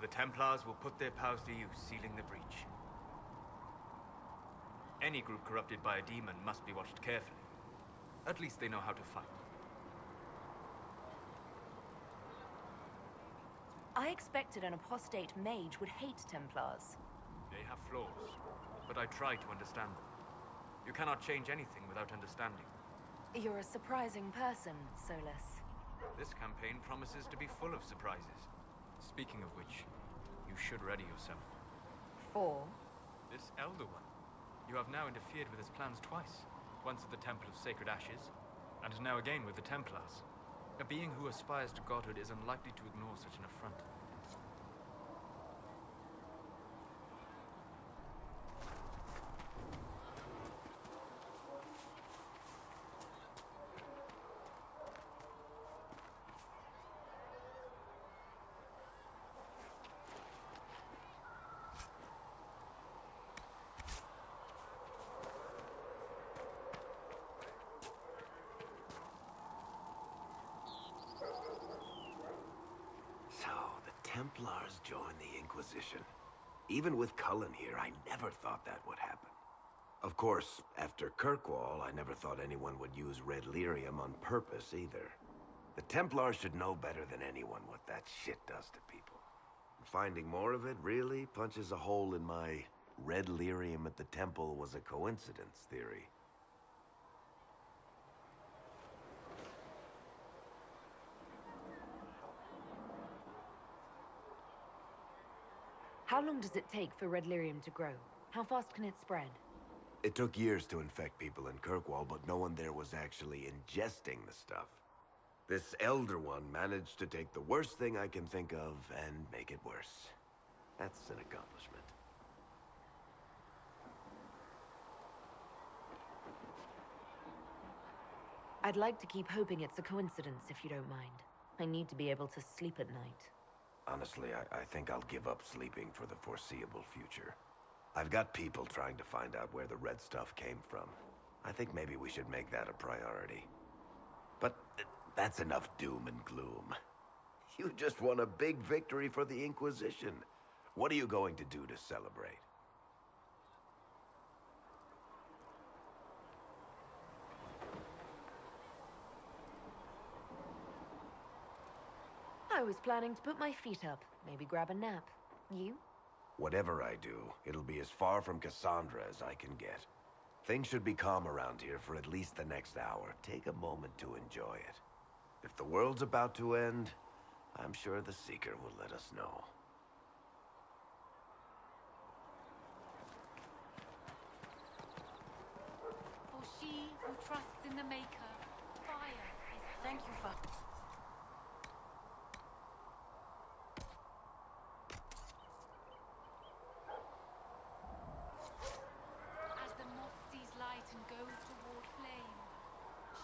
the Templars will put their powers to use, sealing the breach. Any group corrupted by a demon must be watched carefully. At least they know how to fight. I expected an apostate mage would hate Templars. They have flaws, but I try to understand them. You cannot change anything without understanding. You're a surprising person, Solus. This campaign promises to be full of surprises. Speaking of which, you should ready yourself. For? This Elder One. You have now interfered with his plans twice. Once at the Temple of Sacred Ashes, and now again with the Templars. A being who aspires to godhood is unlikely to ignore such an affront. So, the Templars joined the Inquisition. Even with Cullen here, I never thought that would happen. Of course, after Kirkwall, I never thought anyone would use red lyrium on purpose either. The Templars should know better than anyone what that shit does to people. Finding more of it really punches a hole in my red lyrium at the temple was a coincidence theory. How long does it take for red lyrium to grow? How fast can it spread? It took years to infect people in Kirkwall, but no one there was actually ingesting the stuff. This Elder One managed to take the worst thing I can think of and make it worse. That's an accomplishment. I'd like to keep hoping it's a coincidence, if you don't mind. I need to be able to sleep at night. Honestly, I think I'll give up sleeping for the foreseeable future. I've got people trying to find out where the red stuff came from. I think maybe we should make that a priority. But that's enough doom and gloom. You just won a big victory for the Inquisition. What are you going to do to celebrate? I was planning to put my feet up, maybe grab a nap. You? Whatever I do, it'll be as far from Cassandra as I can get. Things should be calm around here for at least the next hour. Take a moment to enjoy it. If the world's about to end, I'm sure the Seeker will let us know. For she who trusts in the Maker, fire is... Thank you, for... As the moth sees light and goes toward flame,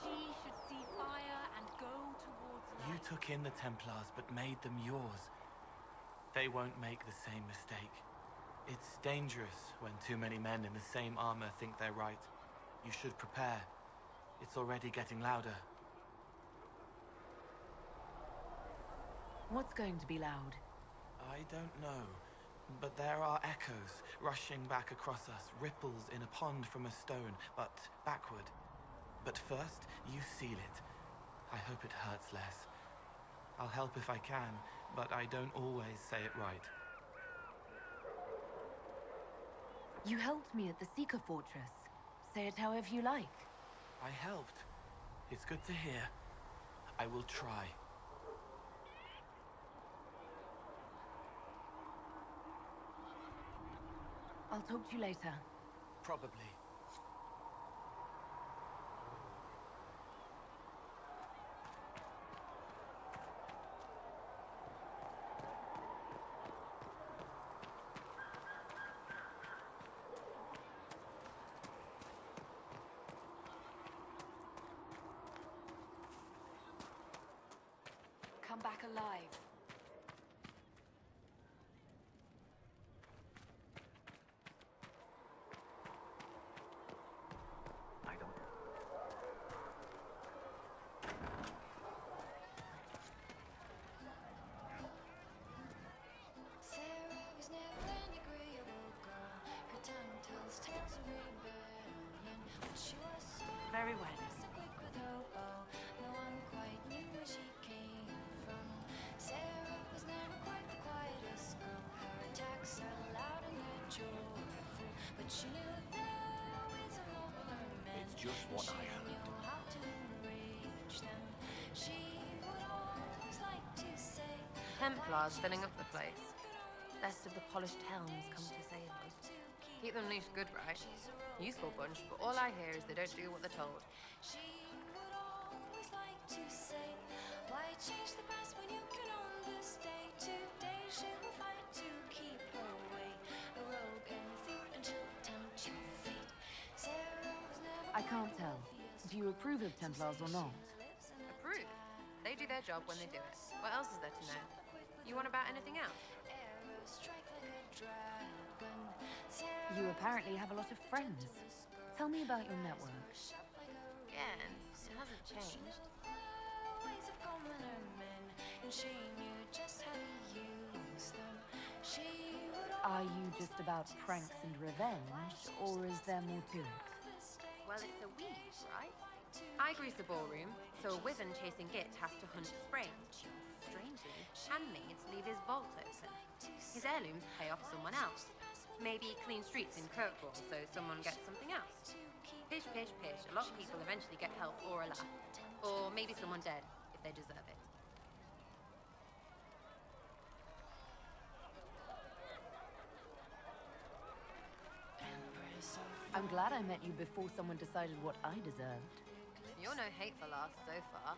she should see fire and go towards light. You took in the Templars, but made them yours. They won't make the same mistake. It's dangerous when too many men in the same armor think they're right. You should prepare. It's already getting louder. What's going to be loud? I don't know, but there are echoes rushing back across us, ripples in a pond from a stone, but backward. But first, you seal it. I hope it hurts less. I'll help if I can, but I don't always say it right. You helped me at the Seeker Fortress. Say it however you like. I helped. It's good to hear. I will try. I'll talk to you later. Probably. Come back alive. very wet. No one quite knew where she came from. Sarah was never quite the quietest girl. Her attacks are loud and they're joyful, but she knew there was a nobler man. It's just what I She heard. knew how to enrage them. She would always like to say, Templars filling up the place. Best of the polished helms come to save us. Keep them leashed good, right? Useful bunch, but all I hear is they don't do what they're told. she would always like to say, why change the past when you can own this day? Today she will fight to keep her way, a rogue and thief until tempt your fate. Sarah was never I can't tell. Do you approve of Templars or not? Approve. They do their job when they do it. What else is there to know? You want about anything else? arrows strike like a dragon. You apparently have a lot of friends. Tell me about your network. Again, it hasn't changed. ways of calling her men, and she knew just how to use them. She would Are you just about pranks and revenge, or is there more to it? Well, it's a weave, right? I grease the ballroom, so a wyvern chasing Git has to hunt spring. Strangely, handmaids leave his vault open. His heirlooms pay off someone else. Maybe clean streets in Kirkwall, so someone gets something else. Pish, pish, pish. A lot of people eventually get help or a laugh. Or maybe someone dead, if they deserve it. I'm glad I met you before someone decided what I deserved. You're no hateful ass so far.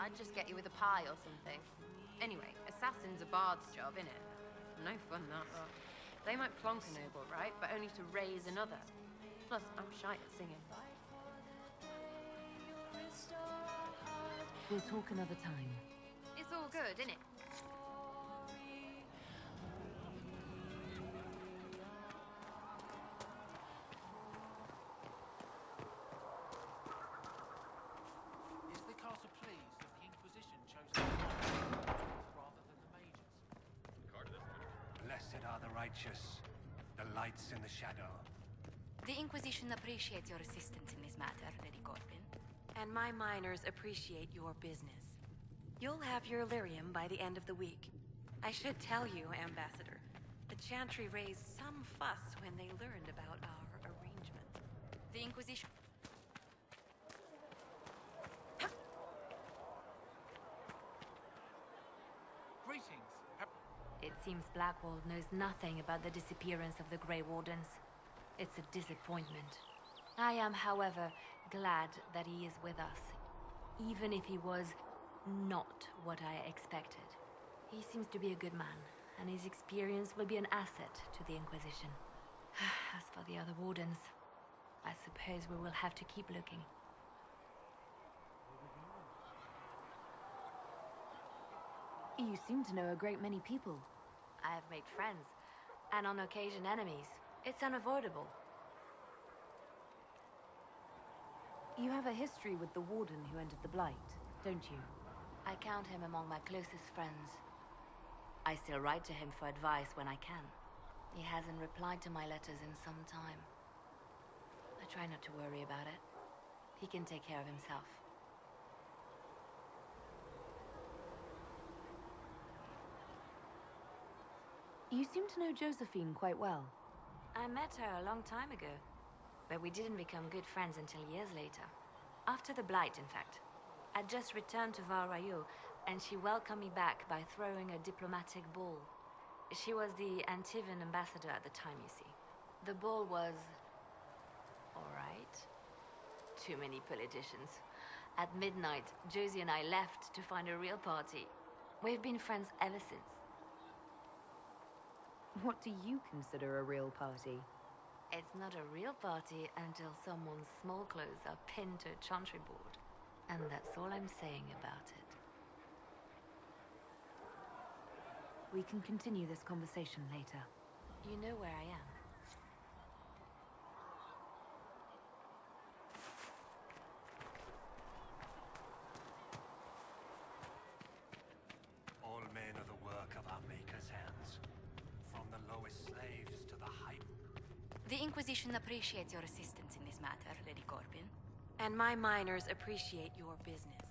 I'd just get you with a pie or something. Anyway, assassin's a bard's job, innit? No fun, that lot. They might plonk a noble, right? But only to raise another. Plus, I'm shy at singing. We'll talk another time. It's all good, innit? Is the castle pleased that the Inquisition chose the minors rather than the mages? Blessed are the righteous, the lights in the shadow. The Inquisition appreciates your assistance in this matter, Lady Corbin. And my miners appreciate your business. You'll have your lyrium by the end of the week. I should tell you, Ambassador, the Chantry raised some fuss when they learned about our arrangement. The Inquisition... Greetings. It seems Blackwall knows nothing about the disappearance of the Grey Wardens. It's a disappointment. I am, however, glad that he is with us, even if he was not what I expected. He seems to be a good man, and his experience will be an asset to the Inquisition. As for the other Wardens, I suppose we will have to keep looking. You seem to know a great many people. I have made friends, and on occasion enemies. It's unavoidable. You have a history with the Warden who entered the Blight, don't you? I count him among my closest friends. I still write to him for advice when I can. He hasn't replied to my letters in some time. I try not to worry about it. He can take care of himself. You seem to know Josephine quite well. I met her a long time ago, but we didn't become good friends until years later. After the Blight, in fact. I'd just returned to Val Rayo, and she welcomed me back by throwing a diplomatic ball. She was the Antivan ambassador at the time, you see. The ball was... all right. Too many politicians. At midnight, Josie and I left to find a real party. We've been friends ever since. What do you consider a real party? It's not a real party until someone's small clothes are pinned to a chantry board. And that's all I'm saying about it. We can continue this conversation later. You know where I am. All men are the work of our Maker's hands. From the lowest slaves to the high... The Inquisition appreciates your assistance in this matter, Lady Corbin. And my miners appreciate your business.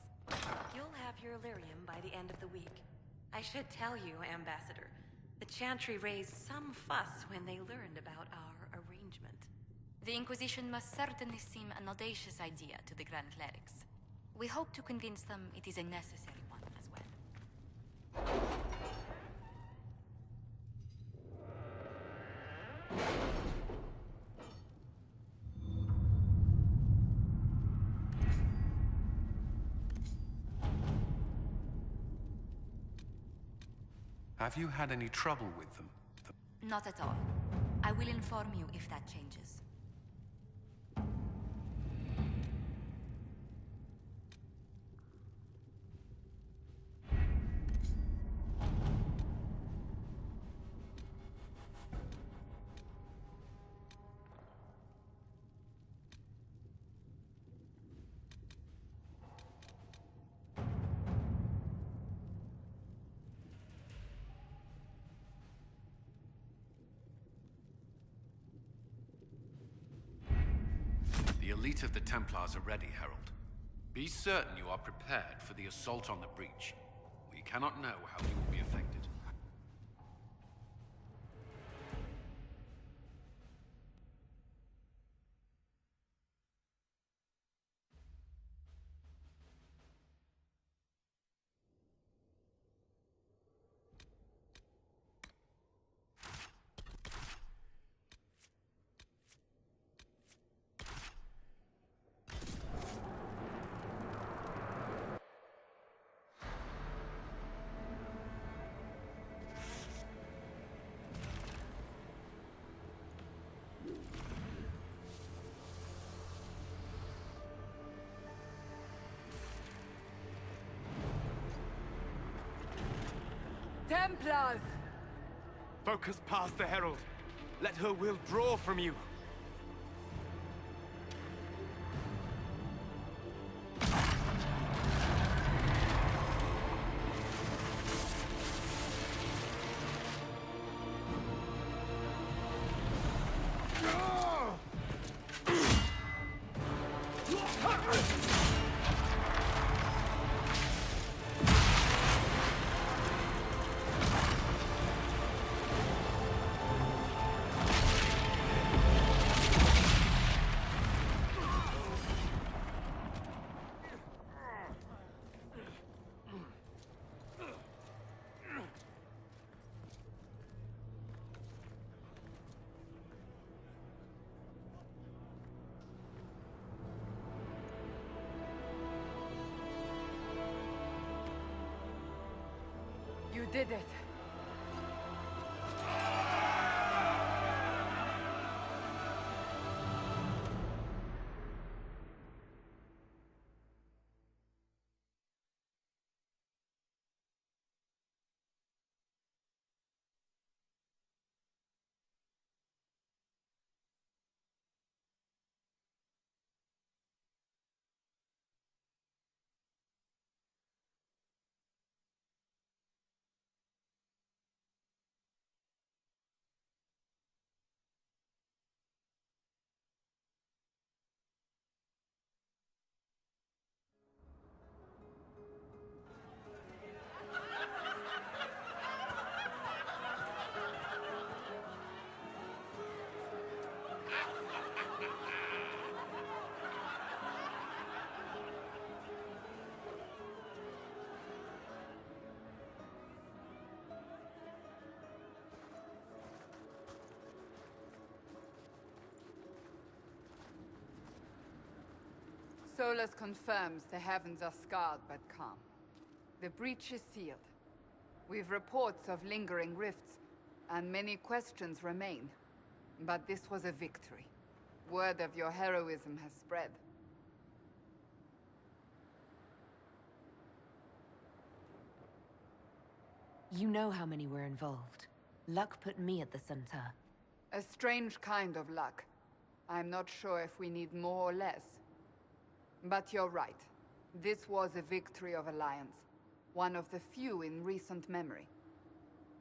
You'll have your lyrium by the end of the week. I should tell you, Ambassador, the Chantry raised some fuss when they learned about our arrangement. The Inquisition must certainly seem an audacious idea to the Grand Clerics. We hope to convince them it is a necessary one as well. Have you had any trouble with them? Not at all. I will inform you if that changes. The elite of the Templars are ready, Herald. Be certain you are prepared for the assault on the breach. We cannot know how you will be affected. Templars! Focus past the Herald. Let her will draw from you. You did it. Solus confirms the heavens are scarred but calm. The breach is sealed. We've reports of lingering rifts, and many questions remain. But this was a victory. Word of your heroism has spread. You know how many were involved. Luck put me at the center. A strange kind of luck. I'm not sure if we need more or less. But you're right. This was a victory of Alliance. One of the few in recent memory.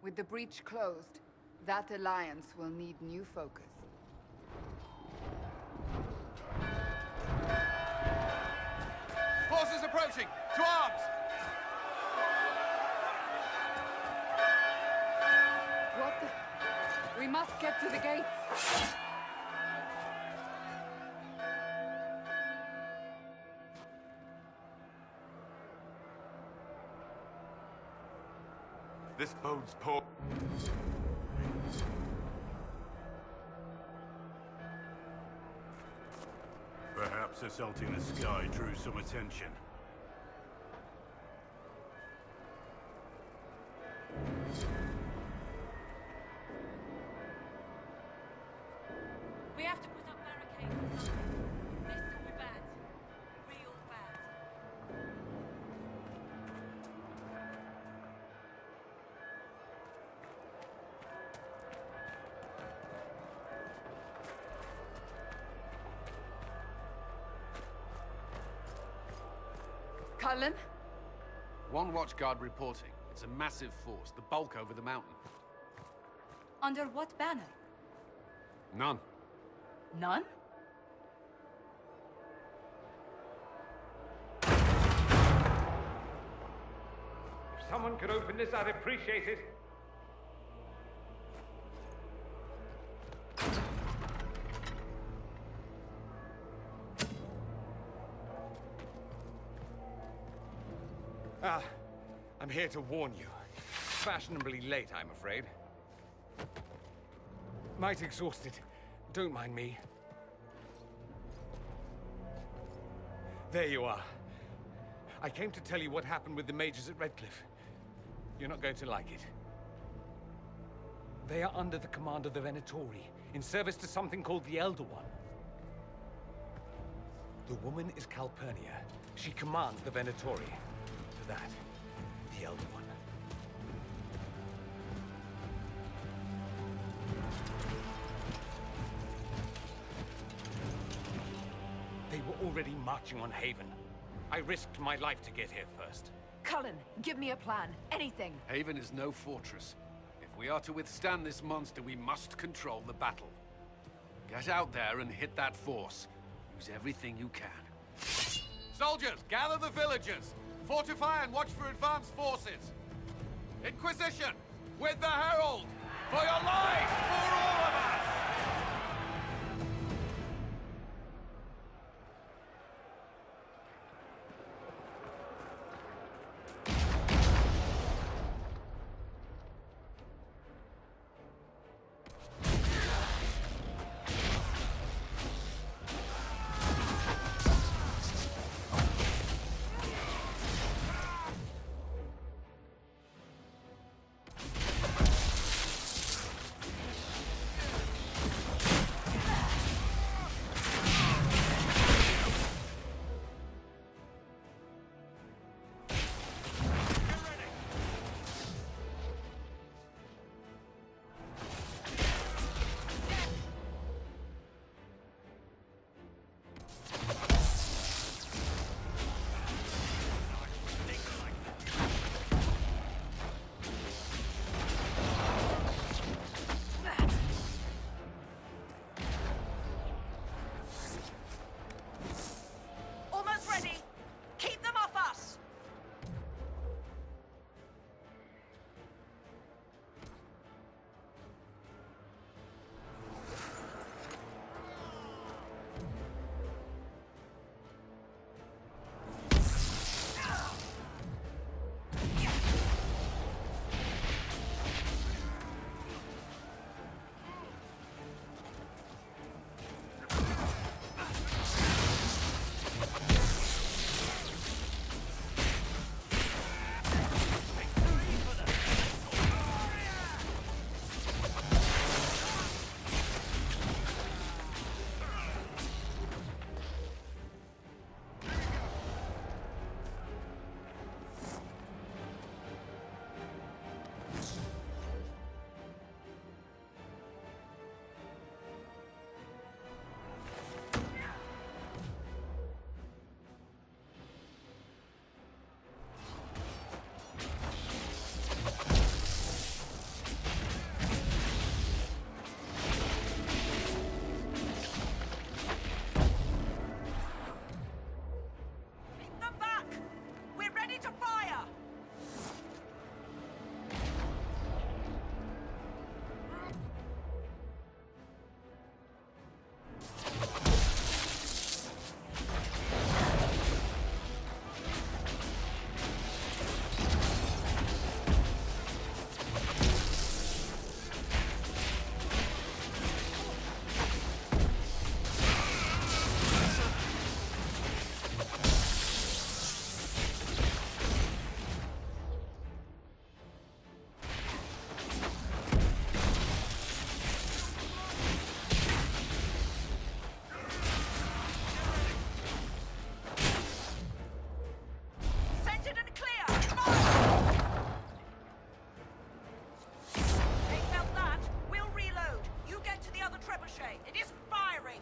With the breach closed, that Alliance will need new focus. forces approaching! To arms! What the... We must get to the gates. This bodes poor. Perhaps assaulting the sky drew some attention. We have to put up barricades. This could be bad. Real bad. Cullen? One watchguard reporting. It's a massive force, the bulk over the mountain. Under what banner? None. None? If someone could open this, I'd appreciate it. I'm here to warn you. Fashionably late, I'm afraid. Might exhausted. Don't mind me. There you are. I came to tell you what happened with the mages at Redcliffe. You're not going to like it. They are under the command of the Venatori, in service to something called the Elder One. The woman is Calpurnia. She commands the Venatori. To that, the Elder One. They were already marching on Haven. I risked my life to get here first. Cullen, give me a plan. Anything. Haven is no fortress. If we are to withstand this monster, we must control the battle. Get out there and hit that force. Use everything you can. Soldiers, gather the villagers! Fortify and watch for advanced forces! Inquisition! With the Herald! For your lives! For all of us! trebuchet. It isn't firing.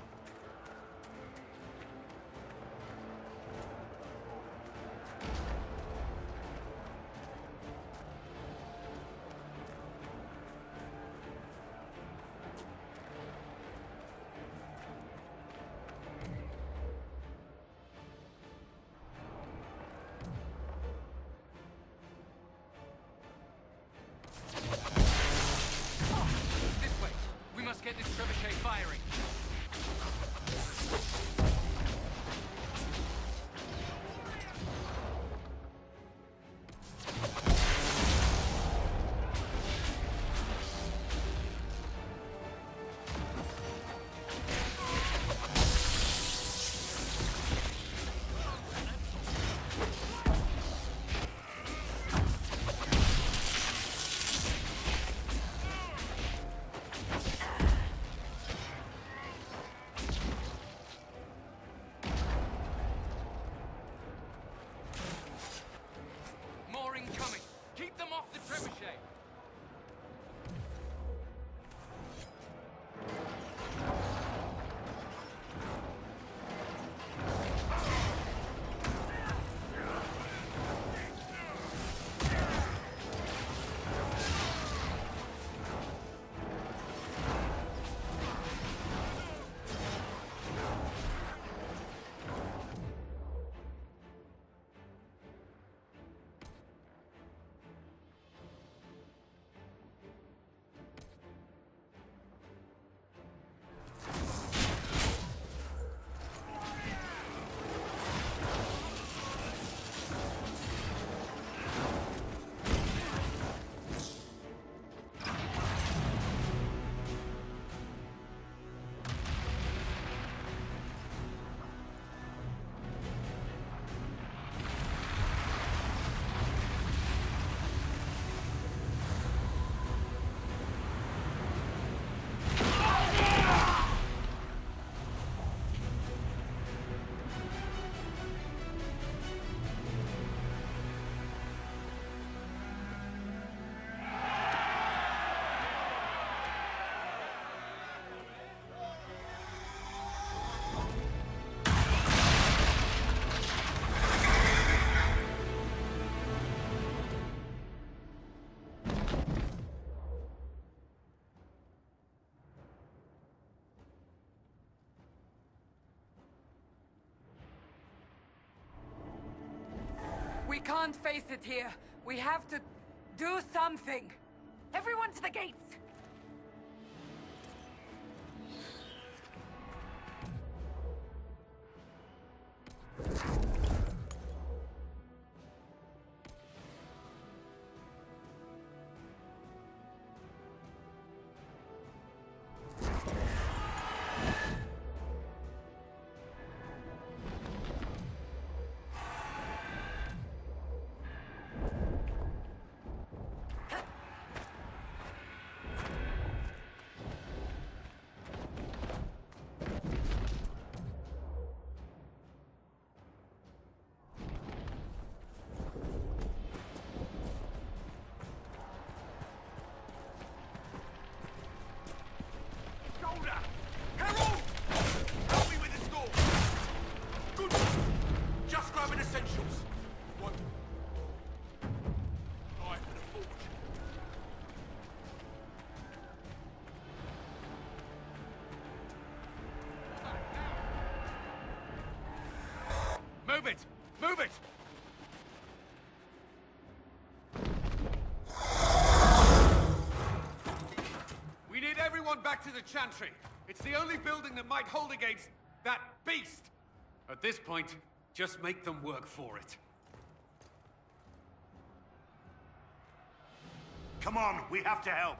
This way. We must get this trebuchet firing. More incoming. Keep them off the trebuchet. We can't face it here. We have to do something. Everyone to the gates! Move it! Move it! We need everyone back to the Chantry. It's the only building that might hold against that beast. At this point, just make them work for it. Come on, we have to help.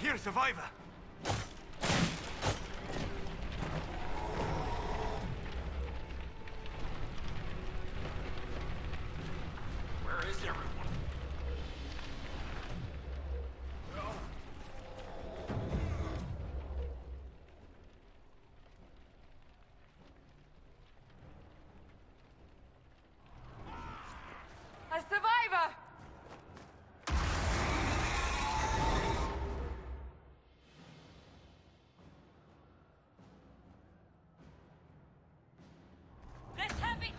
hear a survivor! Where is everyone? A survivor! Let's have it!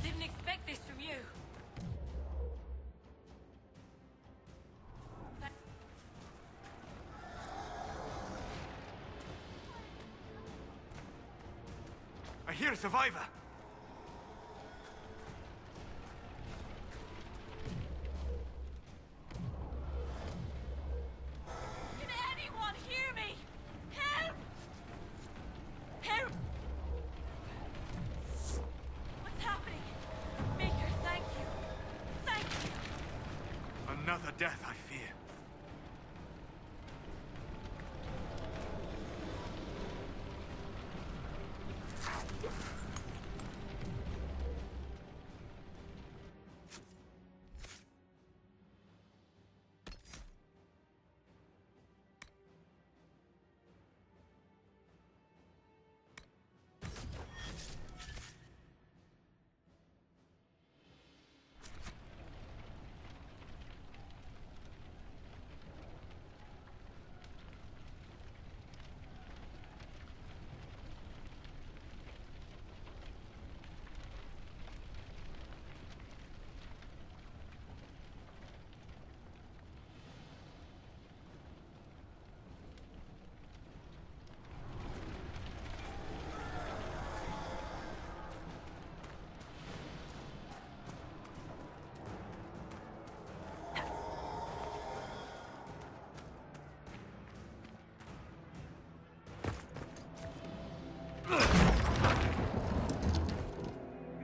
Didn't expect this from you. I hear a survivor! Can anyone hear me? Help! Help! What's happening? Maker, thank you. Thank you. Another death, I fear.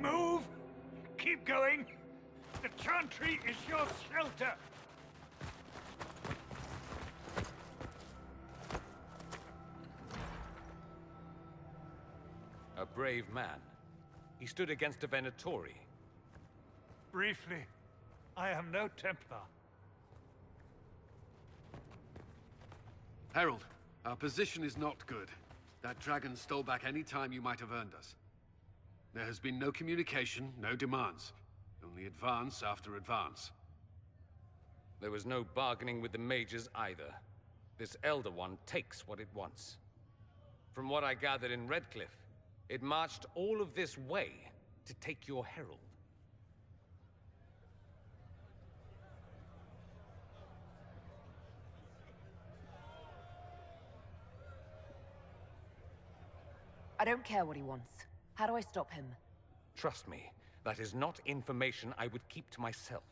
Move! Keep going! The chantry is your shelter! A brave man. He stood against a Venatori. Briefly, I am no Templar. Herald, our position is not good. That dragon stole back any time you might have earned us. There has been no communication, no demands. Only advance after advance. There was no bargaining with the mages either. This Elder One takes what it wants. From what I gathered in Redcliffe, it marched all of this way to take your herald. I don't care what he wants. How do I stop him? Trust me, that is not information I would keep to myself.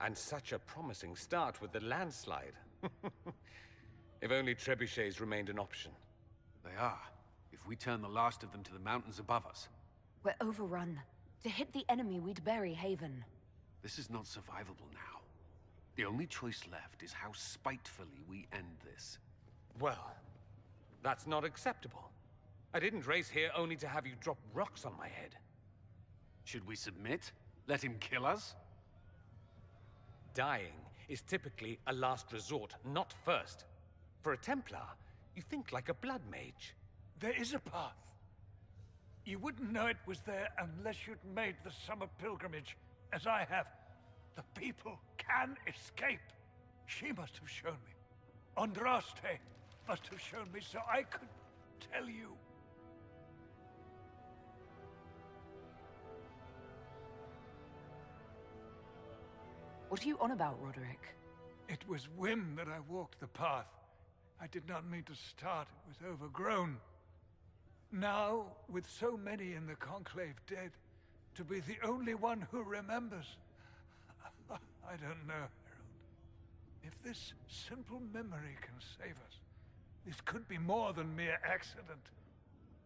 And such a promising start with the landslide. If only trebuchets remained an option. They are, if we turn the last of them to the mountains above us. We're overrun. To hit the enemy, we'd bury Haven. This is not survivable now. The only choice left is how spitefully we end this. Well, that's not acceptable. I didn't race here only to have you drop rocks on my head. Should we submit? Let him kill us? Dying is typically a last resort, not first. For a Templar, you think like a blood mage. There is a path. You wouldn't know it was there unless you'd made the summer pilgrimage, as I have. The people can escape. She must have shown me. Andraste must have shown me so I could tell you. What are you on about, Roderick? It was whim that I walked the path. I did not mean to start. It was overgrown. Now, with so many in the Conclave dead, to be the only one who remembers... I don't know, Herald. If this simple memory can save us, this could be more than mere accident.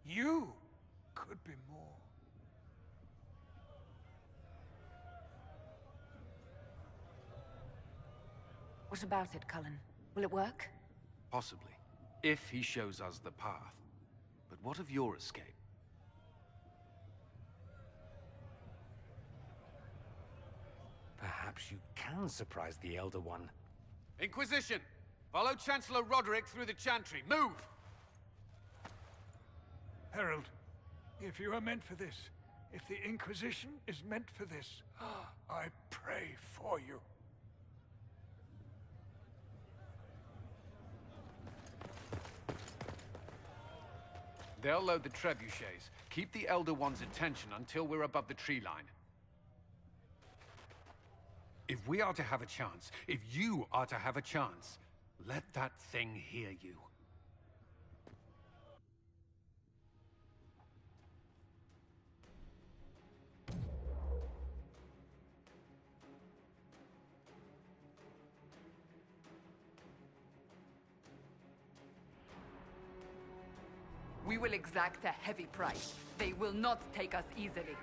You could be more. What about it, Cullen? Will it work? Possibly, if he shows us the path. But what of your escape? Perhaps you can surprise the Elder One. Inquisition! Follow Chancellor Roderick through the Chantry. Move! Herald, if you are meant for this, if the Inquisition is meant for this, I pray for you. They'll load the trebuchets. Keep the Elder One's attention until we're above the tree line. If we are to have a chance, if you are to have a chance, let that thing hear you. We will exact a heavy price. They will not take us easily.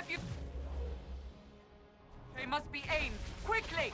reputation must be aimed quickly!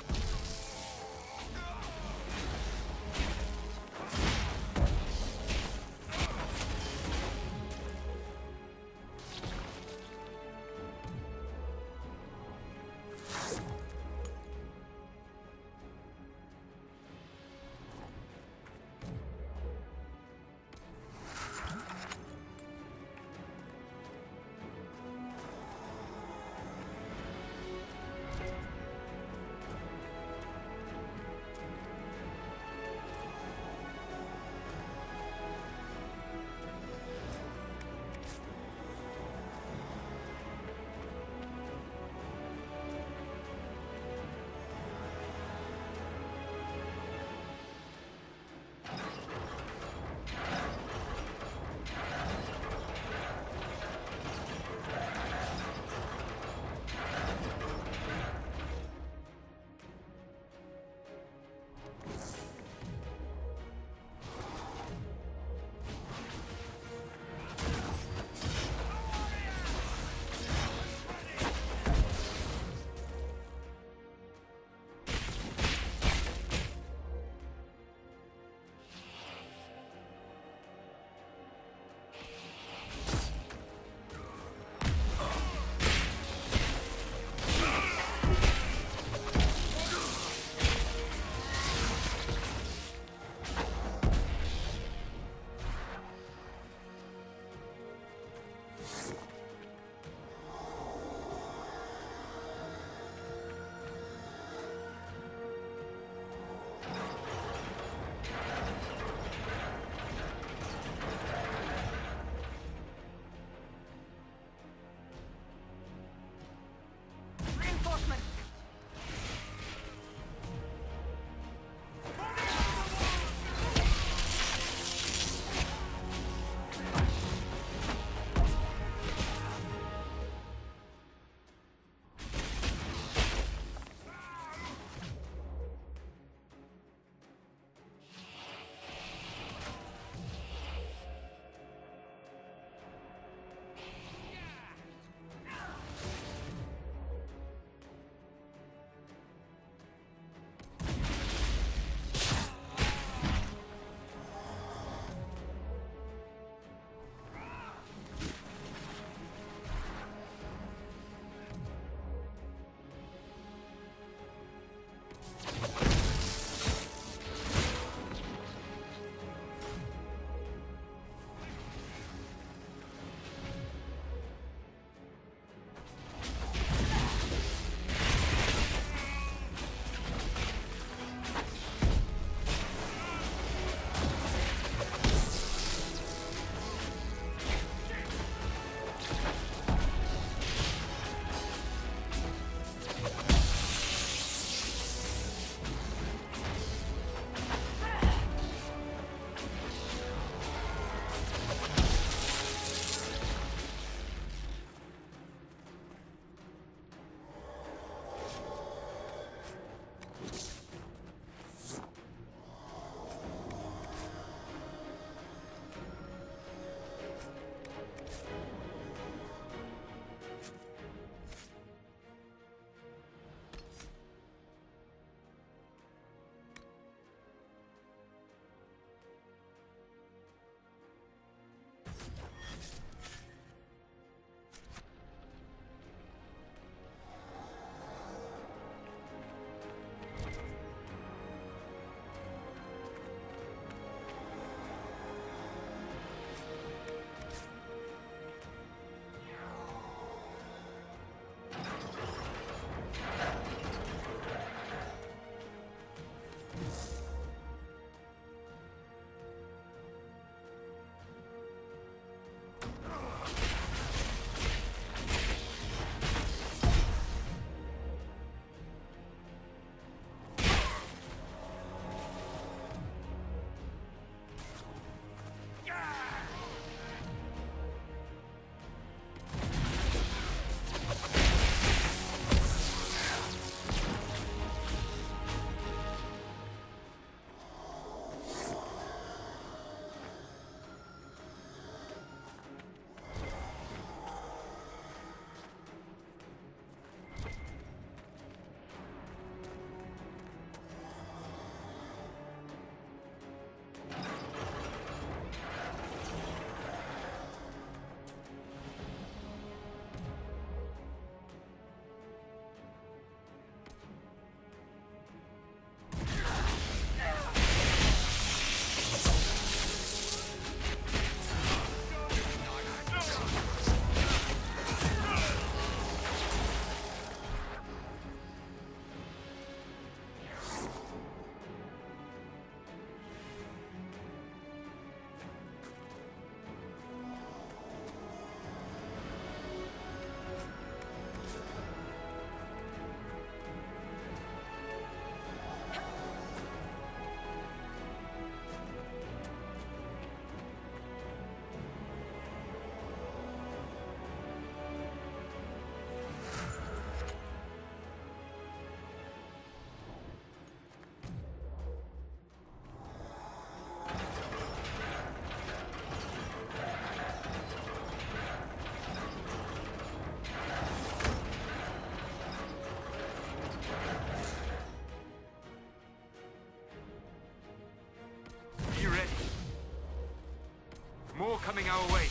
paying our way.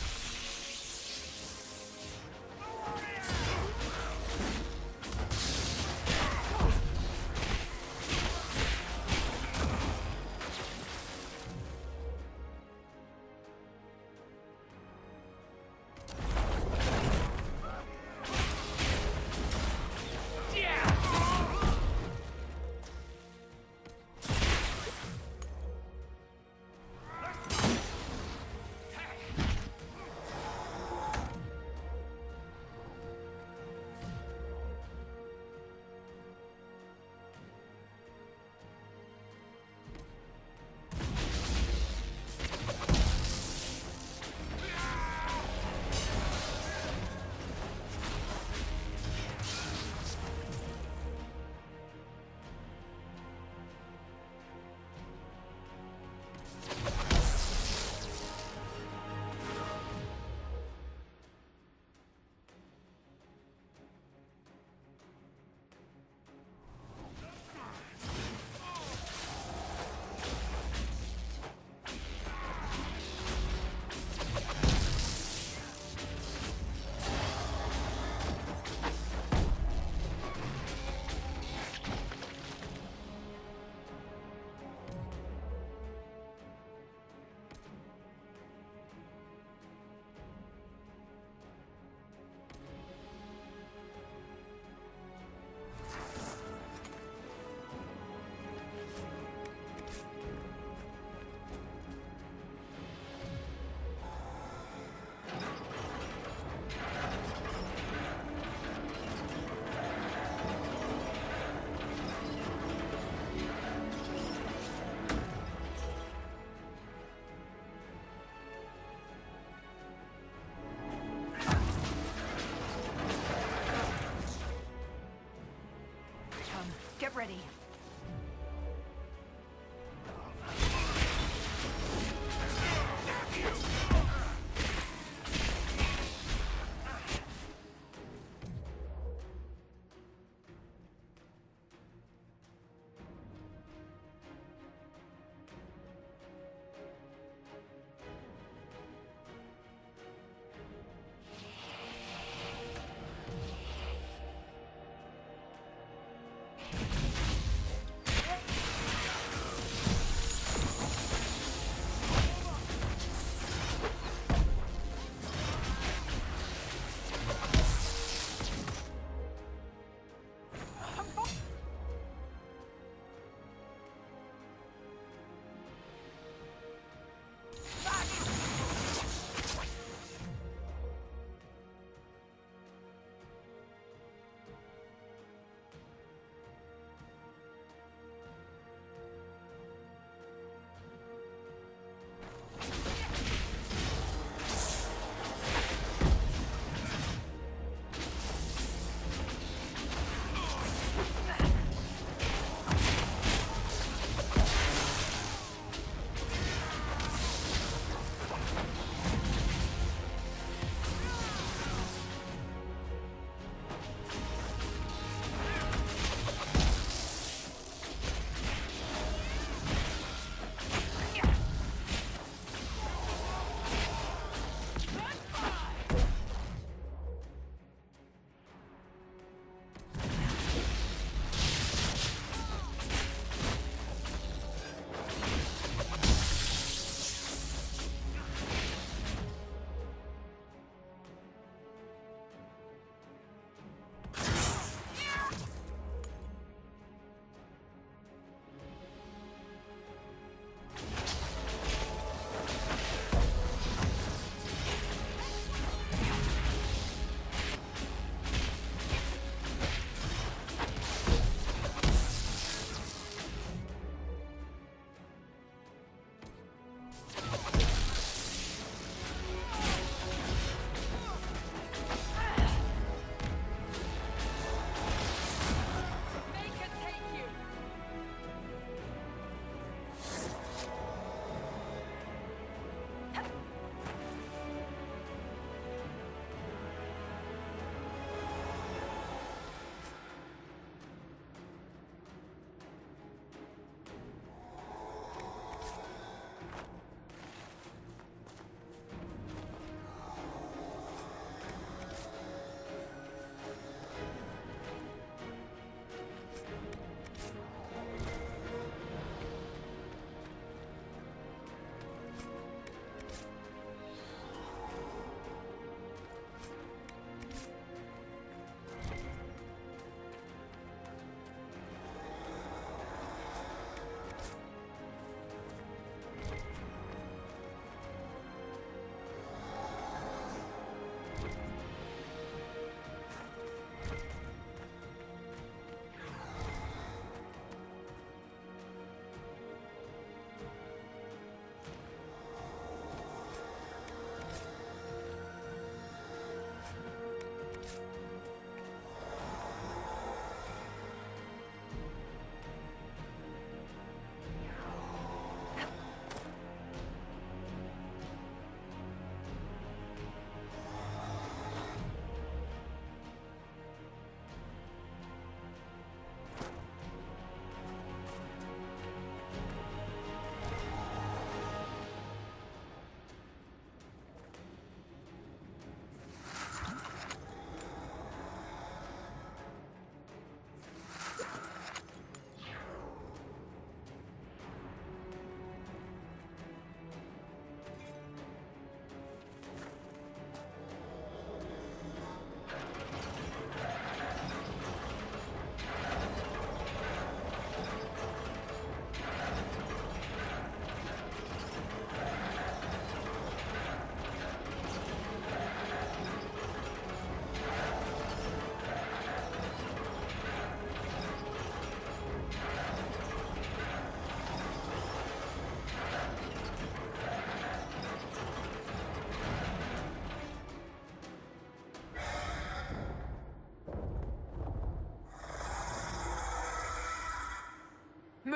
Get ready.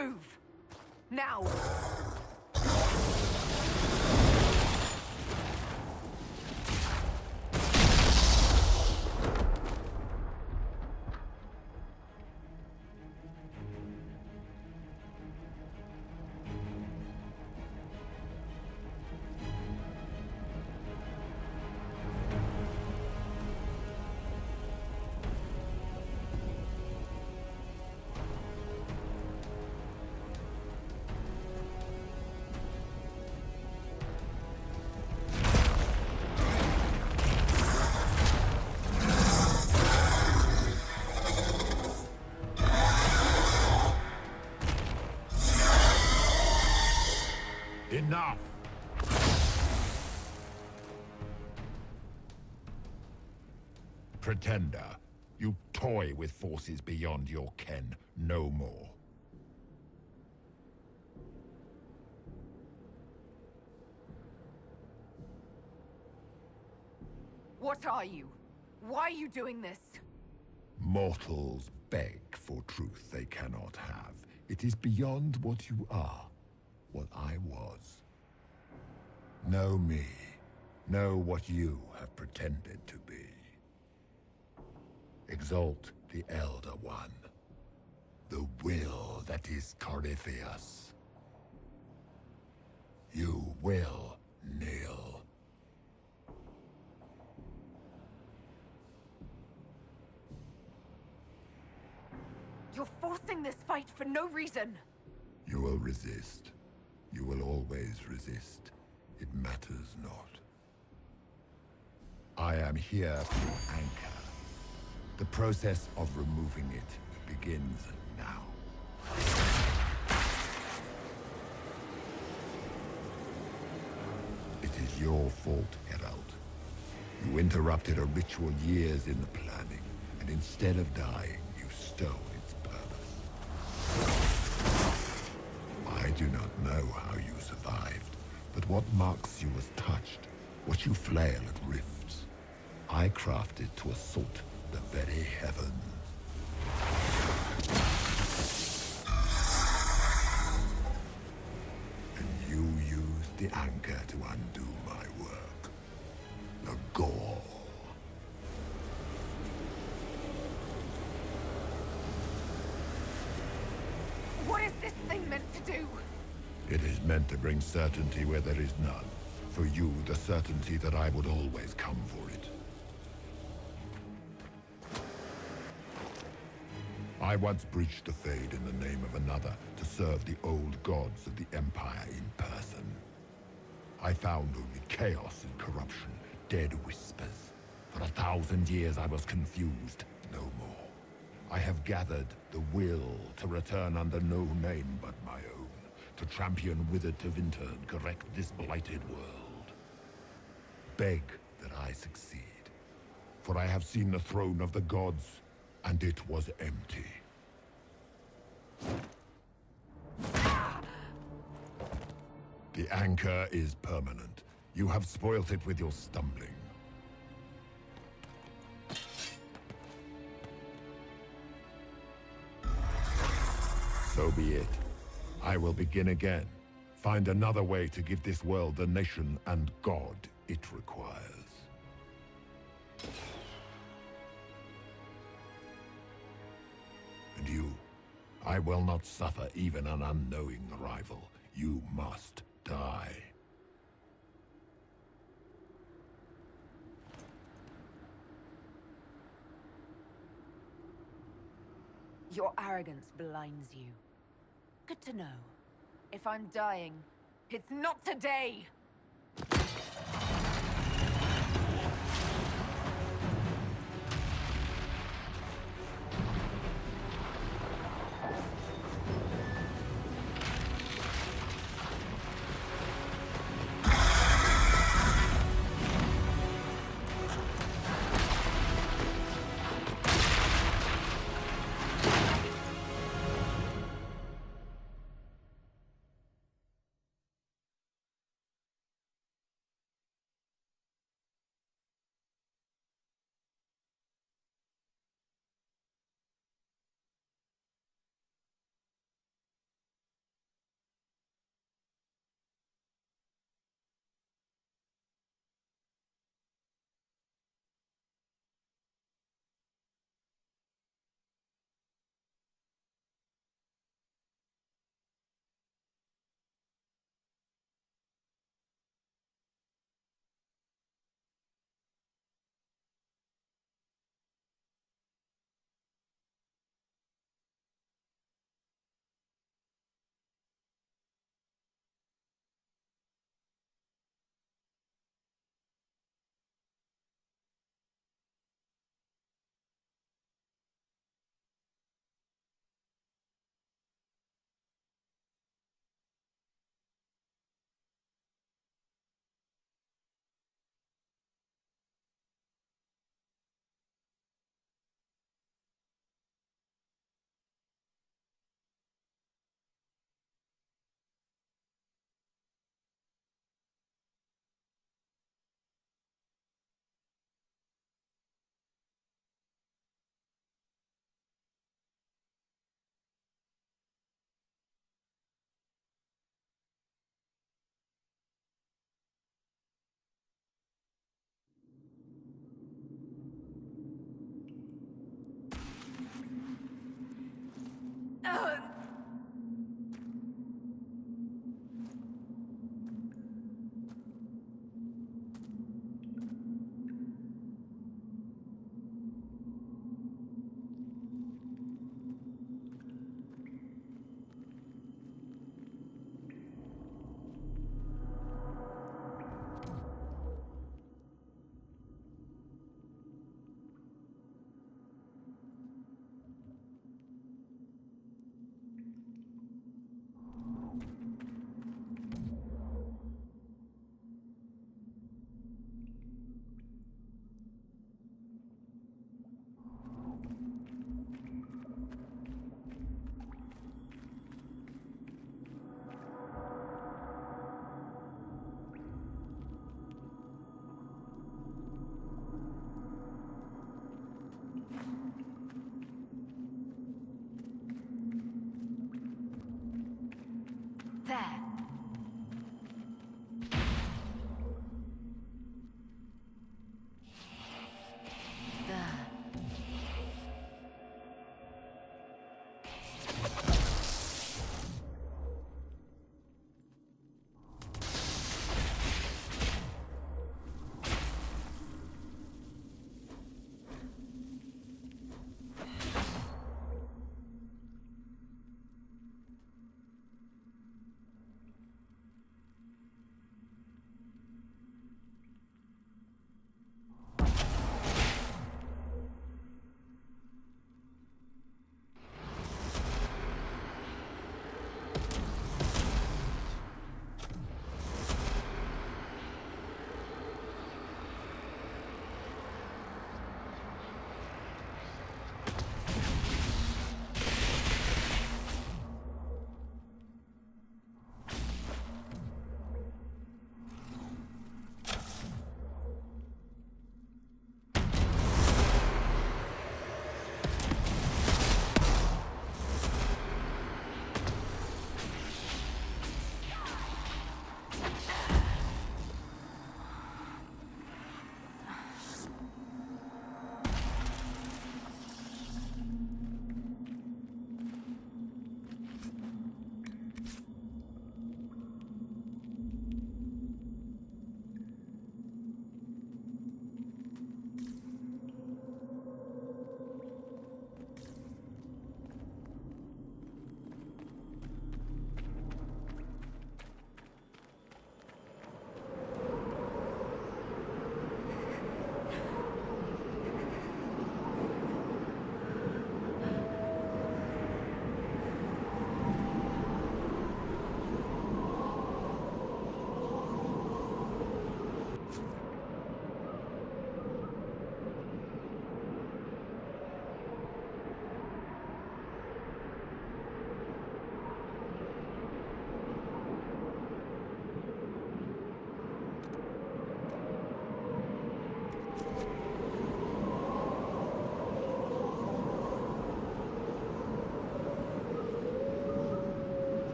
move. Now. Enough! Pretender, you toy with forces beyond your ken no more. What are you? Why are you doing this? Mortals beg for truth they cannot have. It is beyond what you are, what I was. Know me. Know what you have pretended to be. Exalt the Elder One. The will that is Corypheus. You will kneel. You're forcing this fight for no reason. You will resist. You will always resist. It matters not. I am here to anchor. The process of removing it begins now. It is your fault, Herald. You interrupted a ritual years in the planning, and instead of dying, you stole its purpose. I do not know how you survived, but what marks you as touched, what you flail at rifts, I crafted to assault the very heavens. And you used the anchor to undo my work. The gore. What is this thing meant to do? It is meant to bring certainty where there is none. For you, the certainty that I would always come for it. I once breached the Fade in the name of another to serve the old gods of the Empire in person. I found only chaos and corruption, dead whispers. For 1,000 years I was confused, no more. I have gathered the will to return under no name but my own, to champion withered to winter and correct this blighted world. Beg that I succeed, for I have seen the throne of the gods, and it was empty. The anchor is permanent. You have spoilt it with your stumbling. So be it. I will begin again. Find another way to give this world the nation and God it requires. And you, I will not suffer even an unknowing rival. You must die. Your arrogance blinds you. Good to know. If I'm dying, it's not today!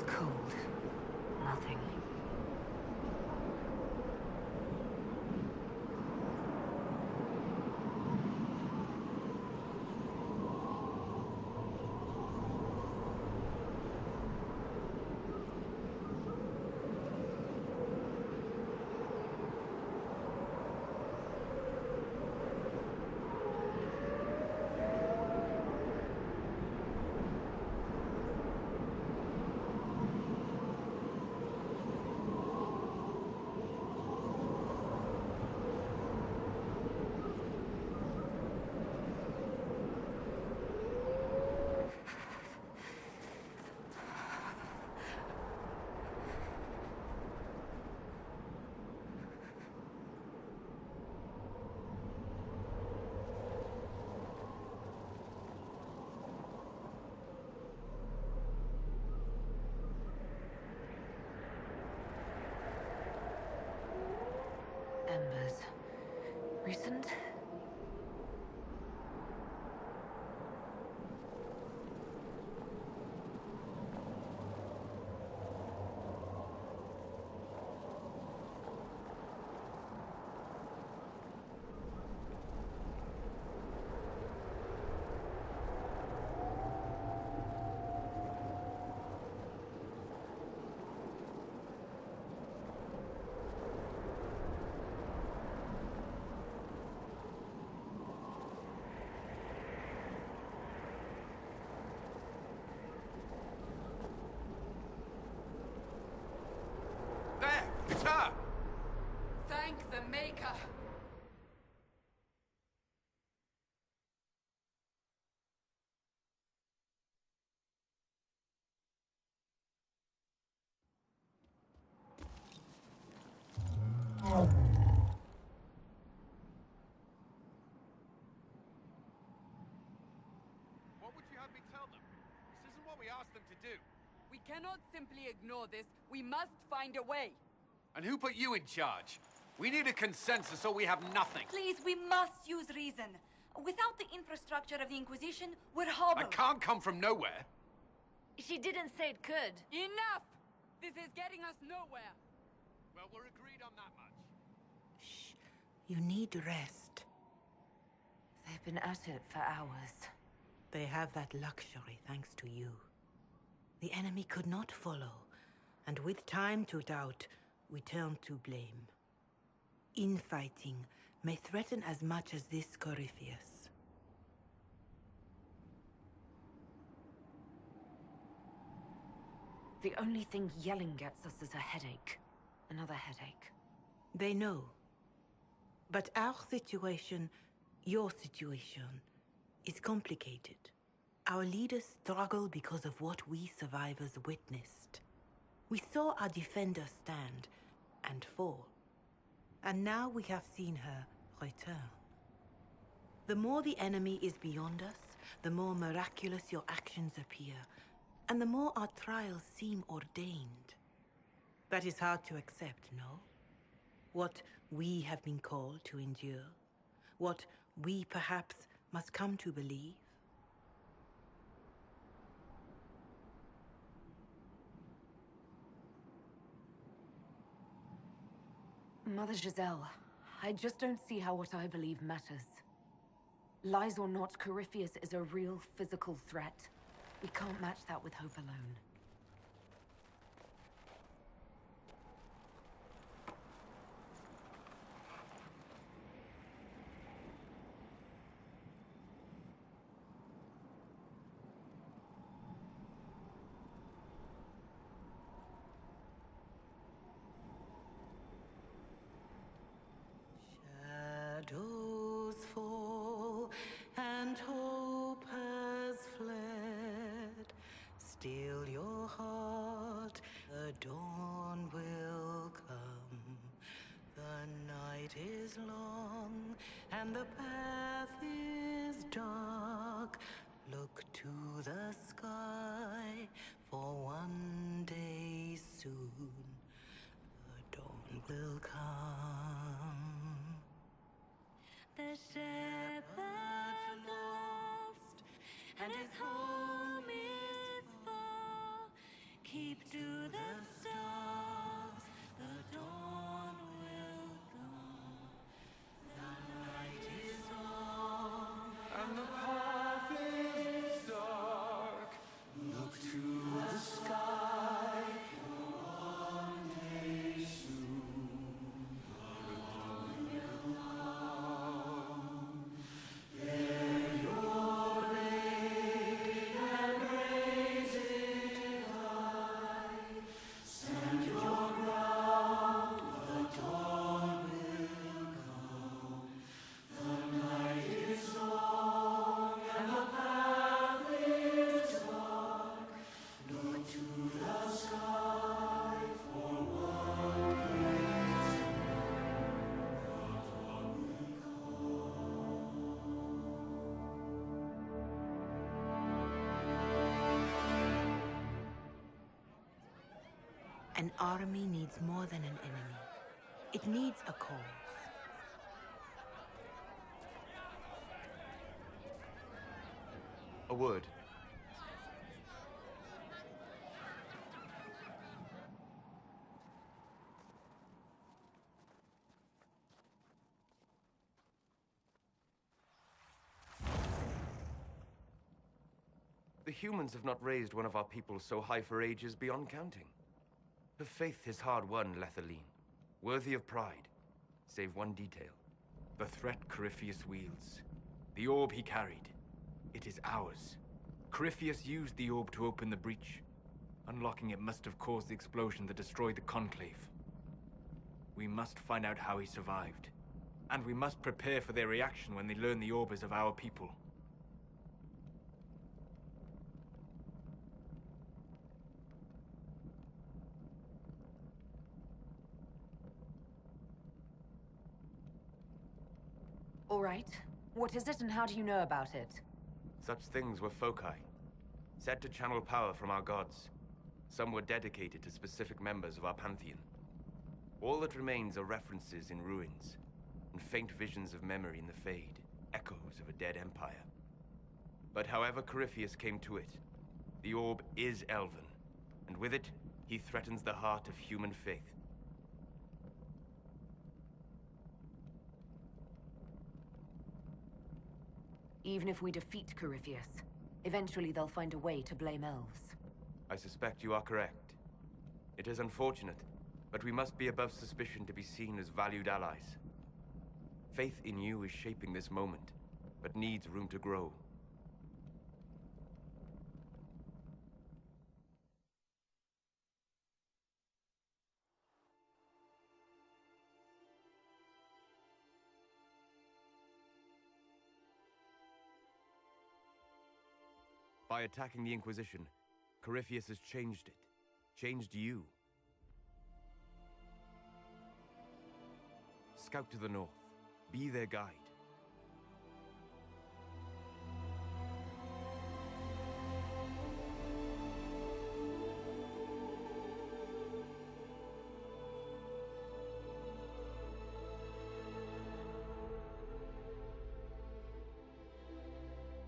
cold. Nothing. Embers. Recent? It's her! Thank the Maker! What would you have me tell them? This isn't what we asked them to do. We cannot simply ignore this. We must find a way. And who put you in charge? We need a consensus or we have nothing. Please, we must use reason. Without the infrastructure of the Inquisition, we're hobbled. I can't come from nowhere. She didn't say it could. Enough! This is getting us nowhere. Well, we're agreed on that much. Shh. You need rest. They've been at it for hours. They have that luxury thanks to you. The enemy could not follow, and with time to doubt, we turn to blame. Infighting may threaten as much as this Corypheus. The only thing yelling gets us is a headache. Another headache. They know. But our situation, your situation, is complicated. Our leaders struggle because of what we survivors witnessed. We saw our defenders stand and fall. And now we have seen her return. The more the enemy is beyond us, the more miraculous your actions appear, and the more our trials seem ordained. That is hard to accept, no? What we have been called to endure, what we perhaps must come to believe. Mother Giselle, I just don't see how what I believe matters. Lies or not, Corypheus is a real physical threat. We can't match that with hope alone. Shadows fall and hope has fled. Still your heart, the dawn will come. The night is long and the path is dark. Look to the sky, for one day soon the dawn will come. The shepherd's lost, and his home is far. Keep deep to the stars, the dawn will come. The night is long, and the path is dark. Look to the sky, for one day soon the dawn will come. Bear your blade and raise it high. Stand your ground, the dawn will come. The night is long and the path is dark. Look to the sky, for one day An army needs more than an enemy. It needs a cause. A word. The humans have not raised one of our people so high for ages beyond counting. Her faith is hard-won, Lethaline. Worthy of pride, save one detail. The threat Corypheus wields. The orb he carried. It is ours. Corypheus used the orb to open the breach. Unlocking it must have caused the explosion that destroyed the Conclave. We must find out how he survived. And we must prepare for their reaction when they learn the orb is of our people. All right. What is it and how do you know about it? Such things were foci, said to channel power from our gods. Some were dedicated to specific members of our pantheon. All that remains are references in ruins, and faint visions of memory in the Fade, echoes of a dead empire. But however Corypheus came to it, the orb is elven, and with it, he threatens the heart of human faith. Even if we defeat Corypheus, eventually they'll find a way to blame elves. I suspect you are correct. It is unfortunate, but we must be above suspicion to be seen as valued allies. Faith in you is shaping this moment, but needs room to grow. By attacking the Inquisition, Corypheus has changed it. Changed you. Scout to the north. Be their guide.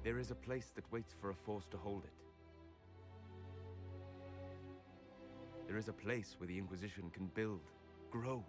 There is a place that waits for a force to hold it. There is a place where the Inquisition can build, grow.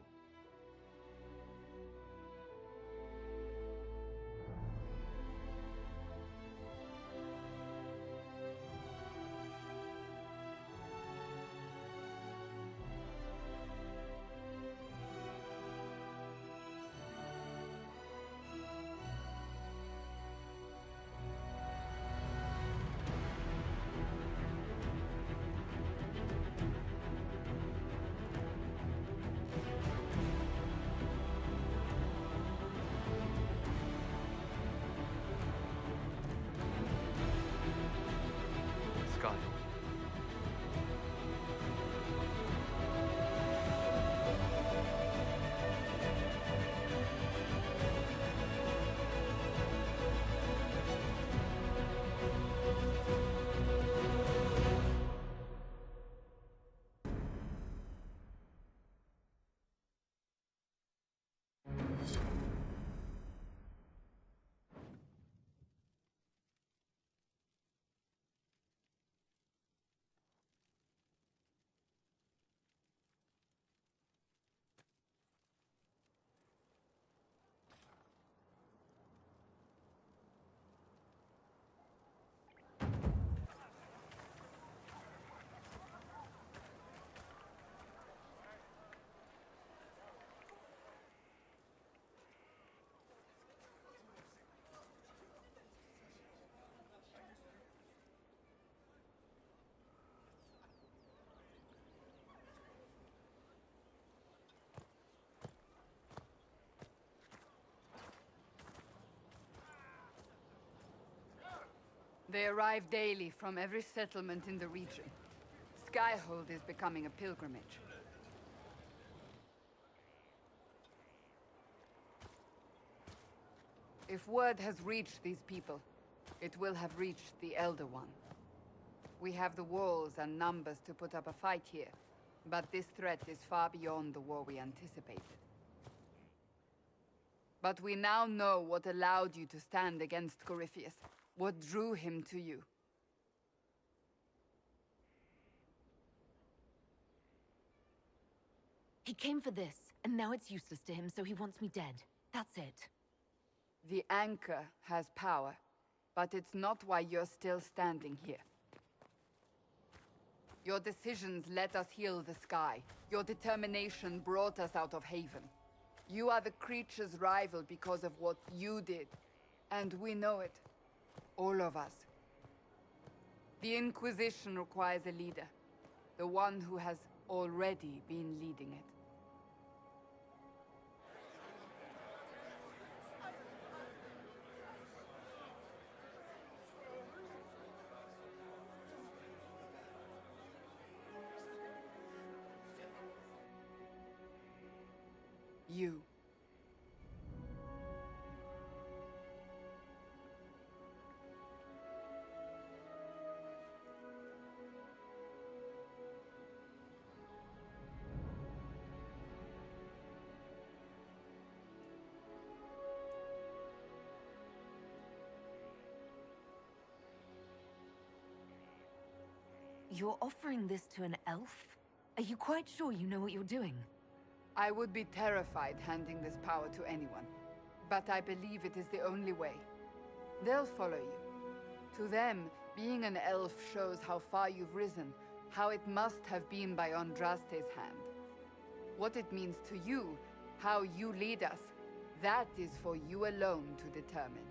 They arrive daily from every settlement in the region. Skyhold is becoming a pilgrimage. If word has reached these people, it will have reached the Elder One. We have the walls and numbers to put up a fight here, but this threat is far beyond the war we anticipated. But we now know what allowed you to stand against Corypheus, what drew him to you. He came for this, and now it's useless to him, so he wants me dead. That's it. The Anchor has power, but it's not why you're still standing here. Your decisions let us heal the sky. Your determination brought us out of Haven. You are the creature's rival because of what you did. And we know it. All of us. The Inquisition requires a leader. The one who has already been leading it. You. You're offering this to an elf? Are you quite sure you know what you're doing? I would be terrified handing this power to anyone, but I believe it is the only way. They'll follow you. To them, being an elf shows how far you've risen, how it must have been by Andraste's hand. What it means to you, how you lead us, that is for you alone to determine.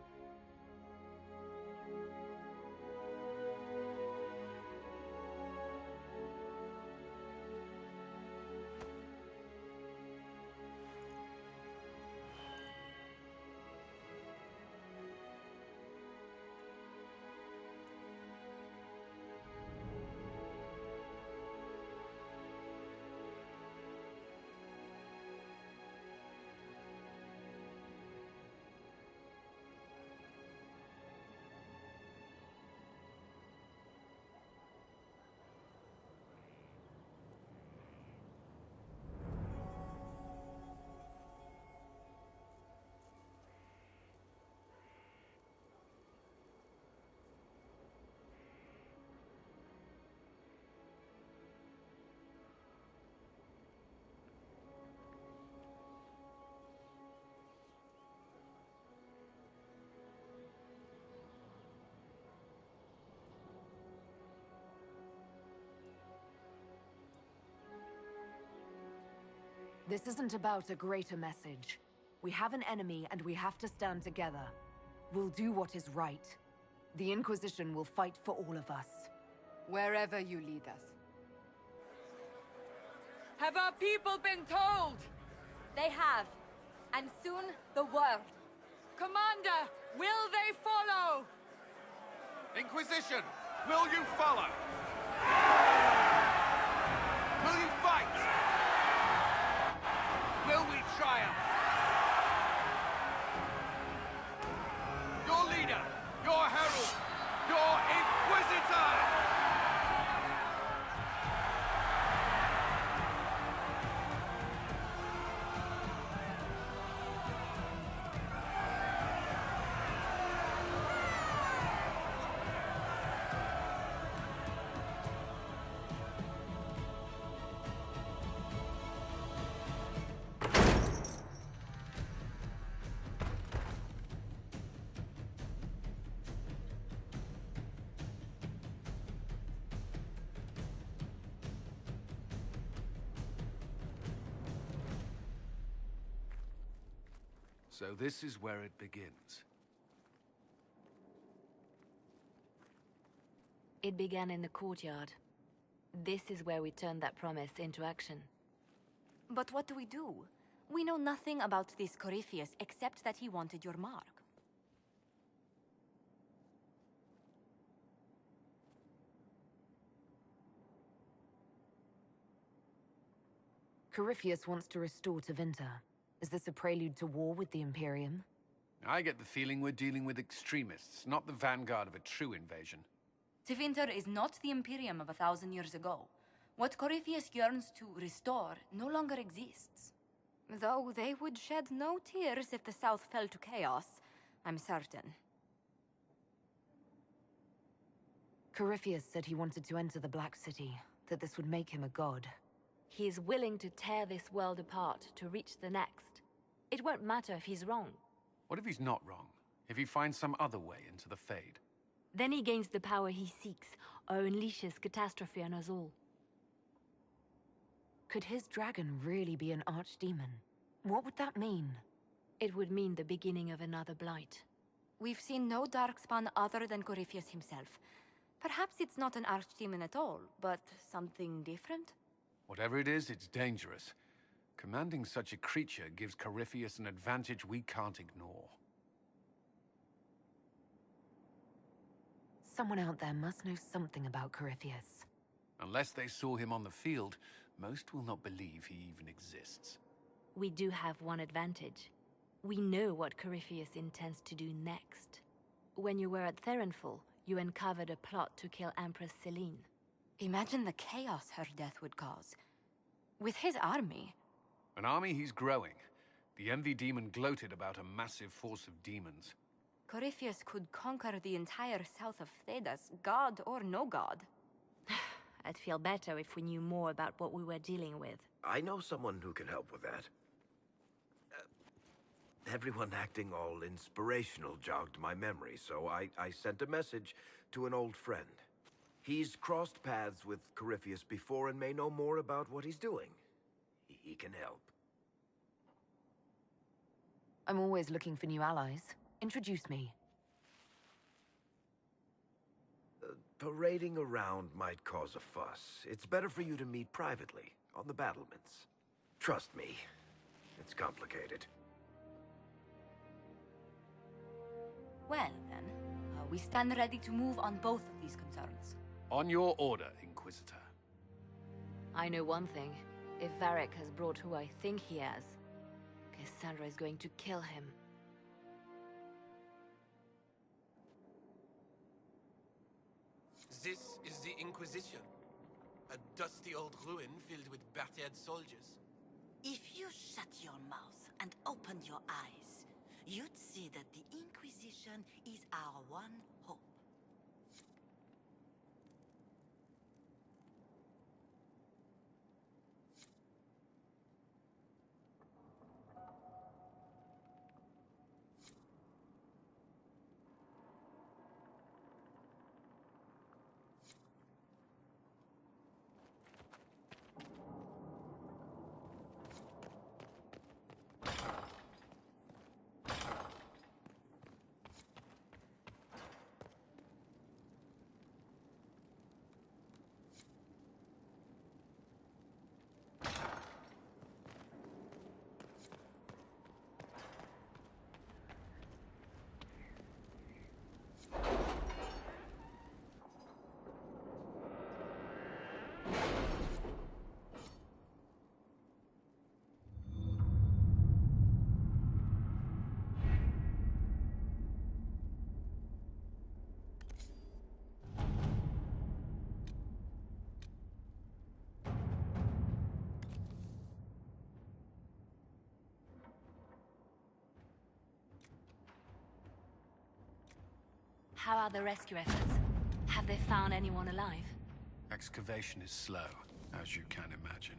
This isn't about a greater message. We have an enemy and we have to stand together. We'll do what is right. The Inquisition will fight for all of us. Wherever you lead us. Have our people been told? They have. And soon, the world. Commander, will they follow? Inquisition, will you follow? Will you fight? Will we triumph? Your leader, your herald, your Inquisitor! So this is where it begins. It began in the courtyard. This is where we turned that promise into action. But what do? We know nothing about this Corypheus except that he wanted your mark. Corypheus wants to restore Tevinter. Is this a prelude to war with the Imperium? I get the feeling we're dealing with extremists, not the vanguard of a true invasion. Tevinter is not the Imperium of 1,000 years ago. What Corypheus yearns to restore no longer exists. Though they would shed no tears if the South fell to chaos, I'm certain. Corypheus said he wanted to enter the Black City, that this would make him a god. He is willing to tear this world apart to reach the next. It won't matter if he's wrong. What if he's not wrong? If he finds some other way into the Fade? Then he gains the power he seeks, or unleashes catastrophe on us all. Could his dragon really be an archdemon? What would that mean? It would mean the beginning of another blight. We've seen no Darkspawn other than Corypheus himself. Perhaps it's not an archdemon at all, but something different? Whatever it is, it's dangerous. Commanding such a creature gives Corypheus an advantage we can't ignore. Someone out there must know something about Corypheus. Unless they saw him on the field, most will not believe he even exists. We do have one advantage. We know what Corypheus intends to do next. When you were at Therenfall, you uncovered a plot to kill Empress Celine. Imagine the chaos her death would cause. With his army. An army he's growing. The Envy Demon gloated about a massive force of demons. Corypheus could conquer the entire south of Thedas, god or no god. I'd feel better if we knew more about what we were dealing with. I know someone who can help with that. Everyone acting all inspirational jogged my memory, so I sent a message to an old friend. He's crossed paths with Corypheus before and may know more about what he's doing. He can help. I'm always looking for new allies. Introduce me. Parading around might cause a fuss. It's better for you to meet privately, on the battlements. Trust me, it's complicated. Well, then, we stand ready to move on both of these concerns. On your order, Inquisitor. I know one thing. If Varric has brought who I think he has, Cassandra is going to kill him. This is the Inquisition. A dusty old ruin filled with battered soldiers. If you shut your mouth and opened your eyes, you'd see that the Inquisition is our one hope. How are the rescue efforts? Have they found anyone alive? Excavation is slow, as you can imagine.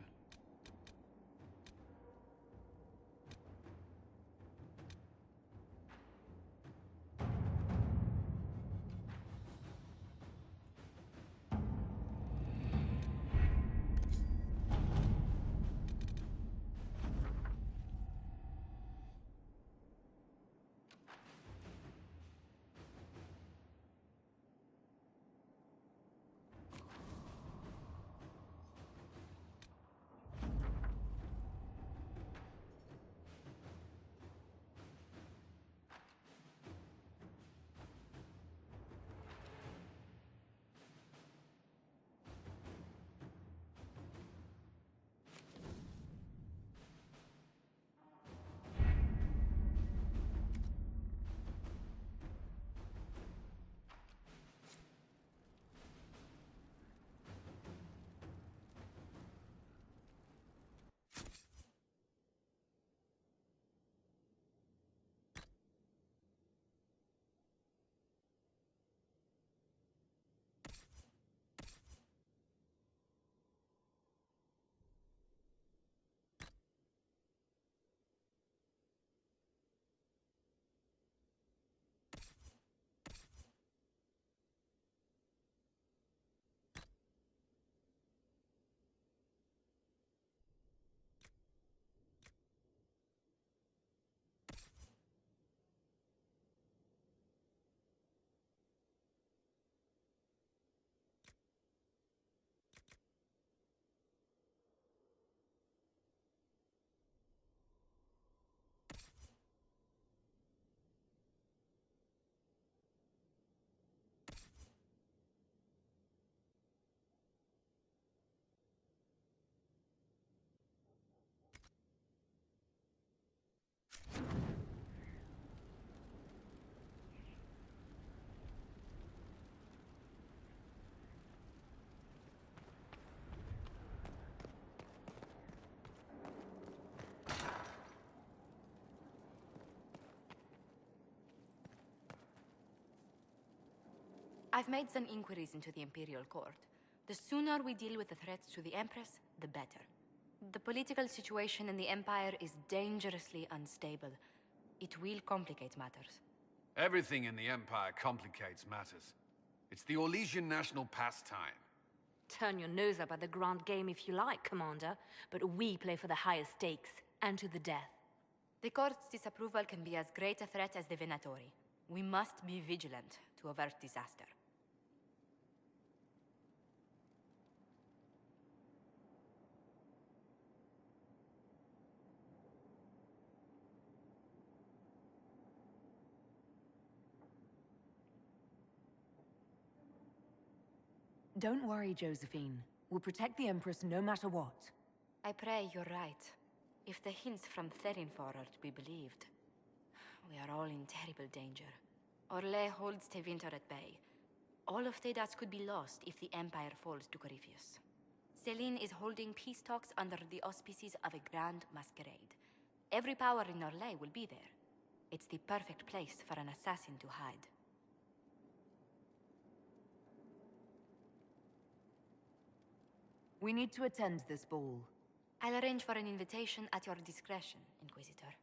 I've made some inquiries into the Imperial Court. The sooner we deal with the threats to the Empress, the better. The political situation in the Empire is dangerously unstable. It will complicate matters. Everything in the Empire complicates matters. It's the Orlesian national pastime. Turn your nose up at the grand game if you like, Commander, but we play for the highest stakes, and to the death. The court's disapproval can be as great a threat as the Venatori. We must be vigilant to avert disaster. Don't worry, Josephine. We'll protect the Empress no matter what. I pray you're right. If the hints from Therinfor are to be believed, we are all in terrible danger. Orlais holds Tevinter at bay. All of Thedas could be lost if the Empire falls to Corypheus. Celine is holding peace talks under the auspices of a grand masquerade. Every power in Orlais will be there. It's the perfect place for an assassin to hide. We need to attend this ball. I'll arrange for an invitation at your discretion, Inquisitor.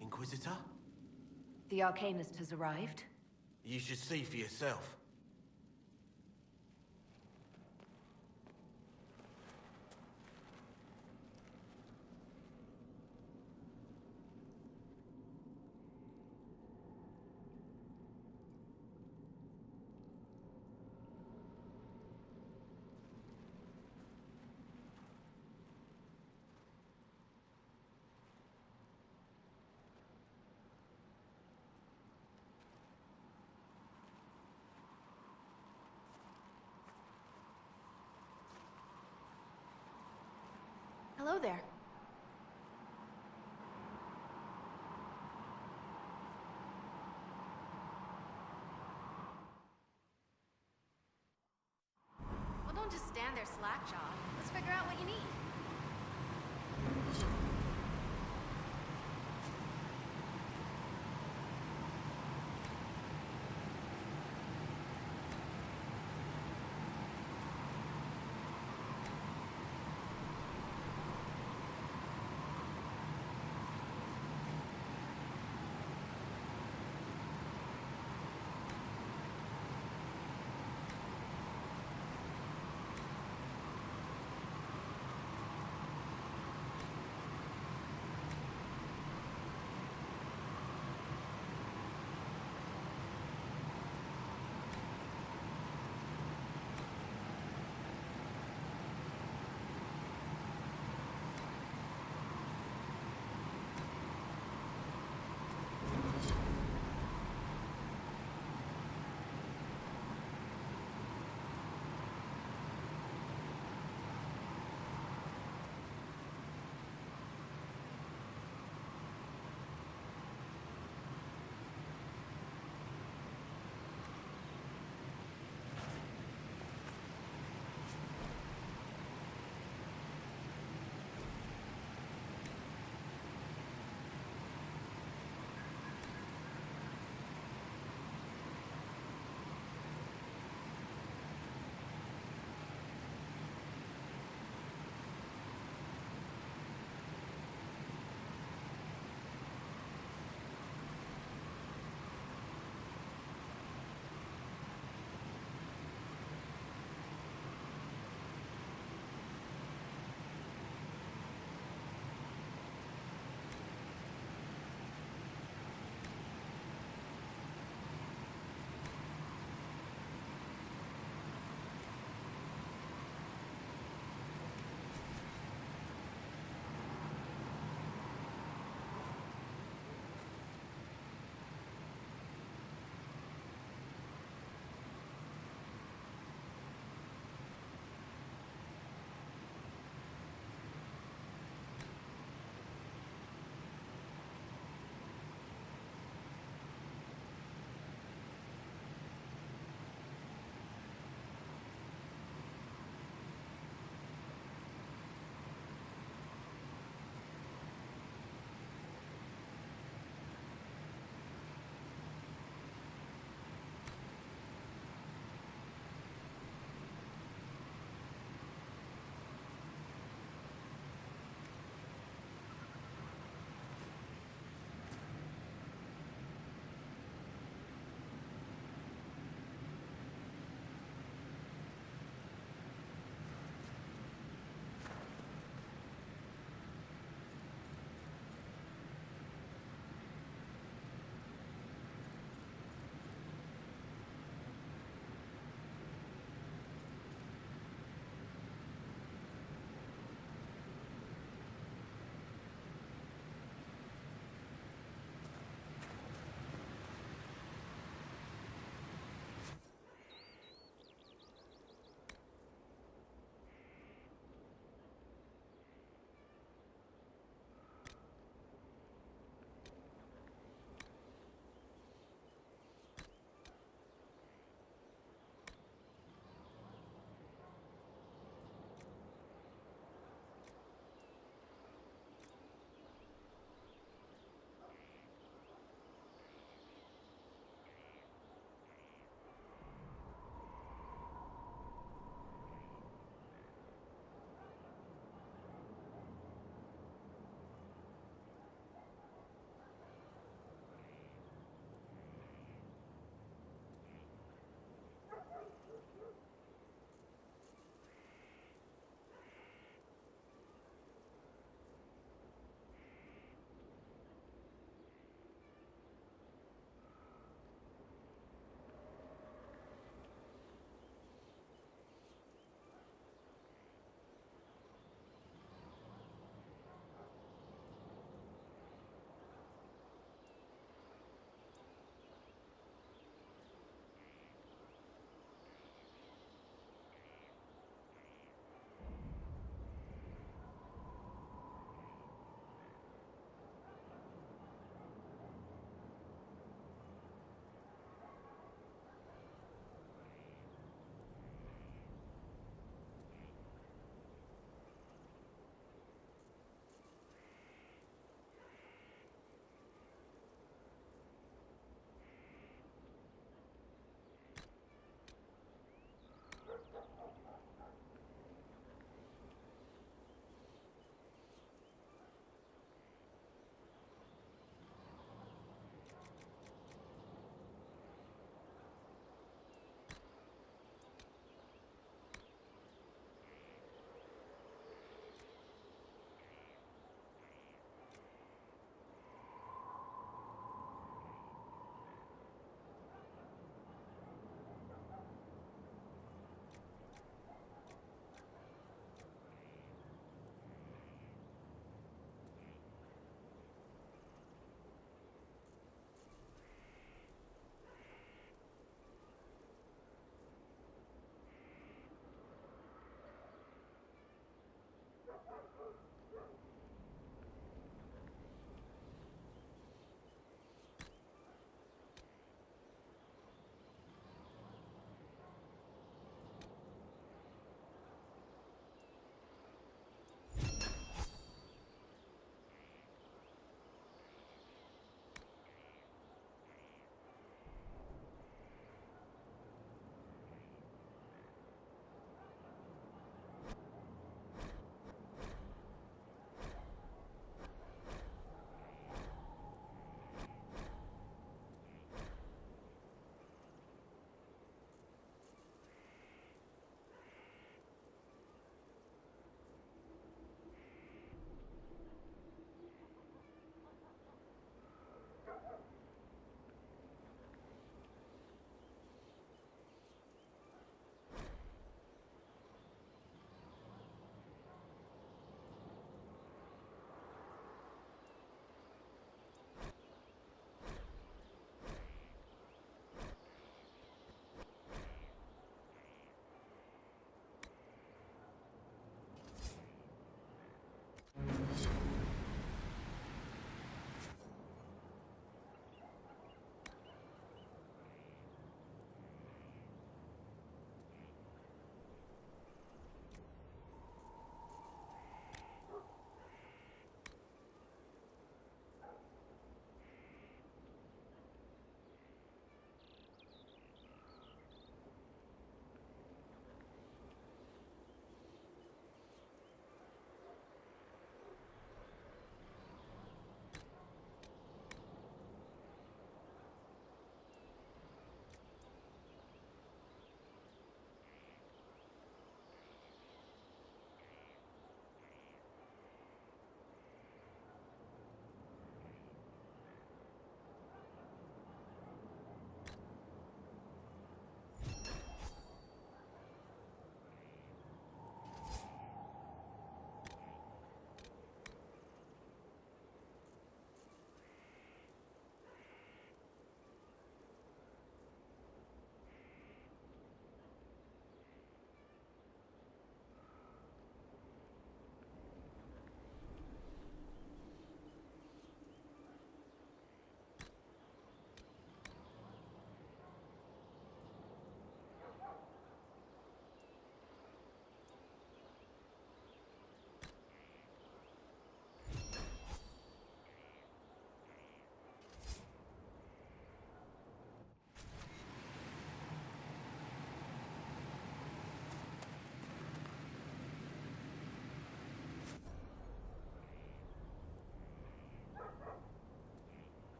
Inquisitor? The Arcanist has arrived. You should see for yourself. Hello there. Well, don't just stand there slack-jawed. Let's figure out what you need.